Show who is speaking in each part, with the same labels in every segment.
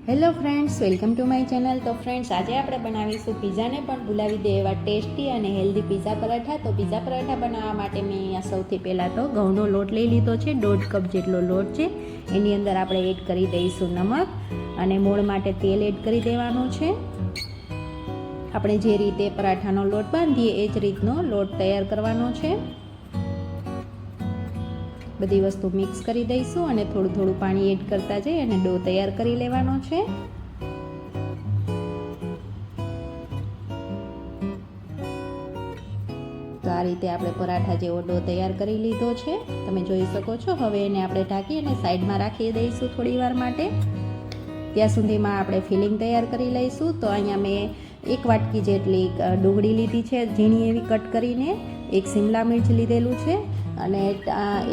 Speaker 1: Hello friends, welcome to my channel. તો friends, આજે આપણે બનાવીશું પિઝાને પણ ભૂલાવી દે એવા ટેસ્ટી અને હેલ્ધી પિઝા પરાઠા. તો પિઝા પરાઠા બનાવવા માટે મેં અહીંયા સૌથી પહેલાં તો ઘઉંનો લોટ લઈ લીધો છે. 1.5 કપ જેટલો લોટ છે. એની અંદર આપણે એડ કરી દઈશું નમક અને મોણ માટે તેલ એડ કરી દેવાનું છે. આપણે જે રીતે પરાઠાનો લોટ બાંધીએ એ જ રીતનો લોટ તૈયાર કરવાનો છે. બધી વસ્તુ મિક્સ કરી દઈશું અને થોડું થોડું પાણી એડ કરતા જઈ અને ડો તૈયાર કરી લેવાનો છે. તો આ રીતે આપણે પરાઠા જેવો ડો તૈયાર કરી લીધો છે, તમે જોઈ શકો છો. હવે એને આપણે ઢાંકી અને સાઈડમાં રાખી દઈશું થોડી વાર માટે. ત્યાં સુધીમાં આપણે ફિલિંગ તૈયાર કરી લઈશું. તો અહીંયા મેં 1 વાટકી જેટલી ડુંગળી લીધી છે, ઝીણી એવી કટ કરીને. 1 શિમલા મિર્ચ લીધેલું છે અને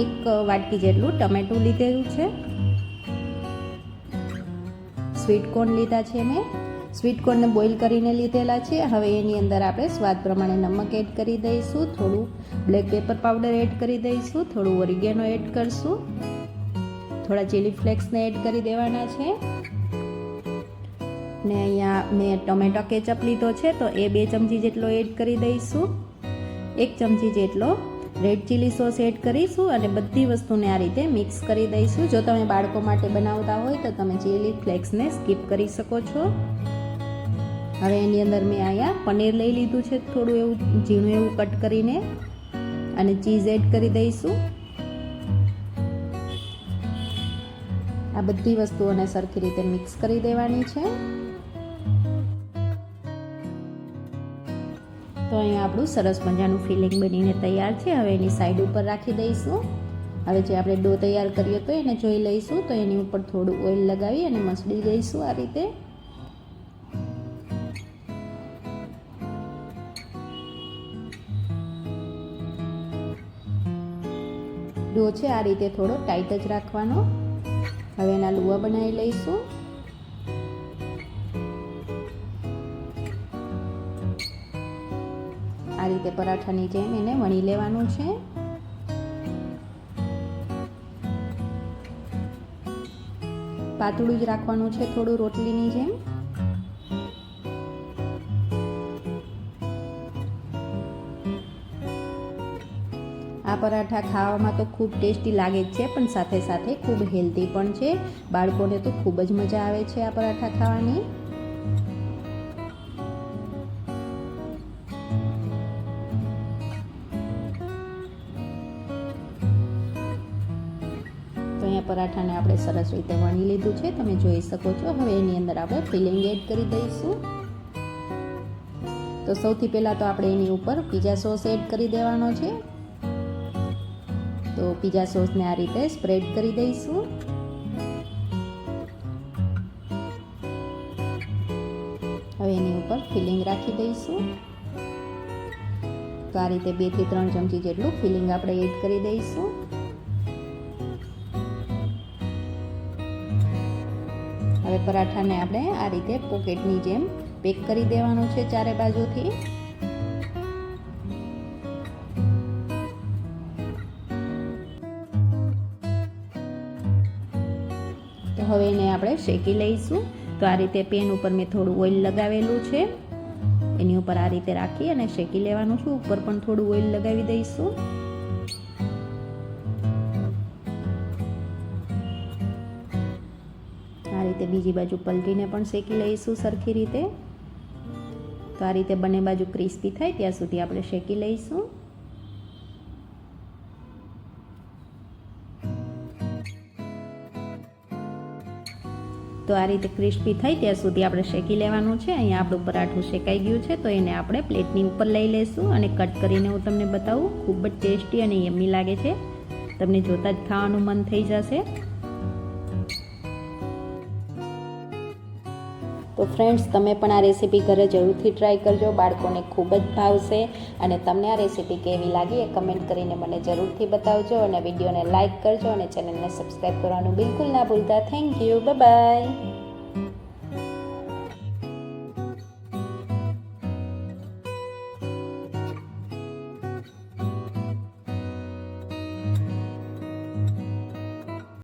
Speaker 1: 1 વાટકી જેટલું ટમેટું લીધેલું છે. સ્વીટ કોર્ન લીધા છે મેં. સ્વીટ કોર્નને બોઇલ કરીને લીધેલા છે. હવે એની અંદર આપણે સ્વાદ પ્રમાણે નમક એડ કરી દઈશું, થોડું બ્લેક પેપર પાવડર એડ કરી દઈશું, થોડું ઓરિગેનો એડ કરશું, થોડા ચીલી ફ્લેક્સને એડ કરી દેવાના છે. ને અહીંયા મેં ટોમેટો કેચઅપ લીધો છે, તો એ 2 ચમચી જેટલો એડ કરી દઈશું. 1 ચમચી જેટલો રેડ ચીલી સોસ એડ કરીશું અને બધી વસ્તુને આ રીતે મિક્સ કરી દઈશું. જો તમે બાળકો માટે બનાવતા હોય તો તમે ચીલી ફ્લેક્સને સ્કીપ કરી શકો છો. હવે એની અંદર મેં અહીંયા પનીર લઈ લીધું છે, થોડું એવું ઝીણું એવું કટ કરીને, અને ચીઝ એડ કરી દઈશું. આ બધી વસ્તુઓને સરખી રીતે મિક્સ કરી દેવાની છે. તો અહીંયા આપણું સરસ મજાનું ફિલિંગ બનીને તૈયાર છે. હવે એની સાઈડ ઉપર રાખી દઈશું. હવે જે આપણે ડો તૈયાર કર્યો હતો એને જોઈ લઈશું. તો એની ઉપર થોડું ઓઇલ લગાવી અને મસળી દઈશું આ રીતે. ડો છે આ રીતે થોડો ટાઈટ જ રાખવાનો. હવે એના લુવા બનાવી લઈશું. આ રીતે પરાઠાની જેમ એને વણી લેવાનું છે. પાતળું જ રાખવાનું છે, થોડું રોટલીની જેમ. આ પરાઠા ખાવામાં તો ખૂબ ટેસ્ટી લાગે જ છે, પણ સાથે સાથે ખૂબ હેલ્ધી પણ છે. બાળકોને તો ખૂબ જ મજા આવે છે આ પરાઠા ખાવાની. તો અહીંયા પરાઠાને આપણે સરસ રીતે વણી લીધું છે, તમે જોઈ શકો છો. હવે એની અંદર આપણે ફિલિંગ એડ કરી દઈશું. તો સૌથી પહેલાં તો આપણે એની ઉપર પિઝા સોસ એડ કરી દેવાનો છે. તો પિઝા સોસને આ રીતે સ્પ્રેડ કરી દઈશું. હવે એની ઉપર ફિલિંગ રાખી દઈશું. તો આ રીતે 2 થી 3 ચમચી જેટલું ફિલિંગ આપણે એડ કરી દઈશું. હવે પરાઠાને આપણે આ રીતે પોકેટની જેમ પેક કરી દેવાનું છે ચારે બાજુથી. તો હવે એને આપણે શેકી લઈશું. તો આ રીતે પેન ઉપર મેં થોડું ઓઇલ લગાવેલું છે, એની ઉપર આ રીતે રાખી અને શેકી લેવાનું છે. ઉપર પણ થોડું ઓઇલ લગાવી દઈશું. આ રીતે બીજી બાજુ પલટીને પણ શેકી લઈશું સરખી રીતે. તો આ રીતે બંને બાજુ ક્રિસ્પી થાય ત્યાં સુધી આપણે શેકી લઈશું. તો આ રીતે ક્રિસ્પી થાય ત્યાં સુધી આપણે શેકી લેવાનું છે. અહીંયા આપણું પરાઠું શેકાઈ ગયું છે, તો એને આપણે પ્લેટની ઉપર લઈ લઈશું અને કટ કરીને હું તમને બતાવું. ખૂબ જ ટેસ્ટી અને યમ્મી લાગે છે, તમને જોતાં જ ખાવાનું મન થઈ જશે. તો ફ્રેન્ડ્સ, તમે પણ આ રેસીપી ઘરે જરૂરથી ટ્રાય કરજો, બાળકોને ખૂબ જ ભાવશે. અને તમને આ રેસીપી કેવી લાગી એ કમેન્ટ કરીને મને જરૂરથી બતાવજો. અને વિડીયોને લાઇક કરજો અને ચેનલને સબસ્ક્રાઈબ કરવાનું બિલકુલ ના ભૂલતા. Thank you, bye bye.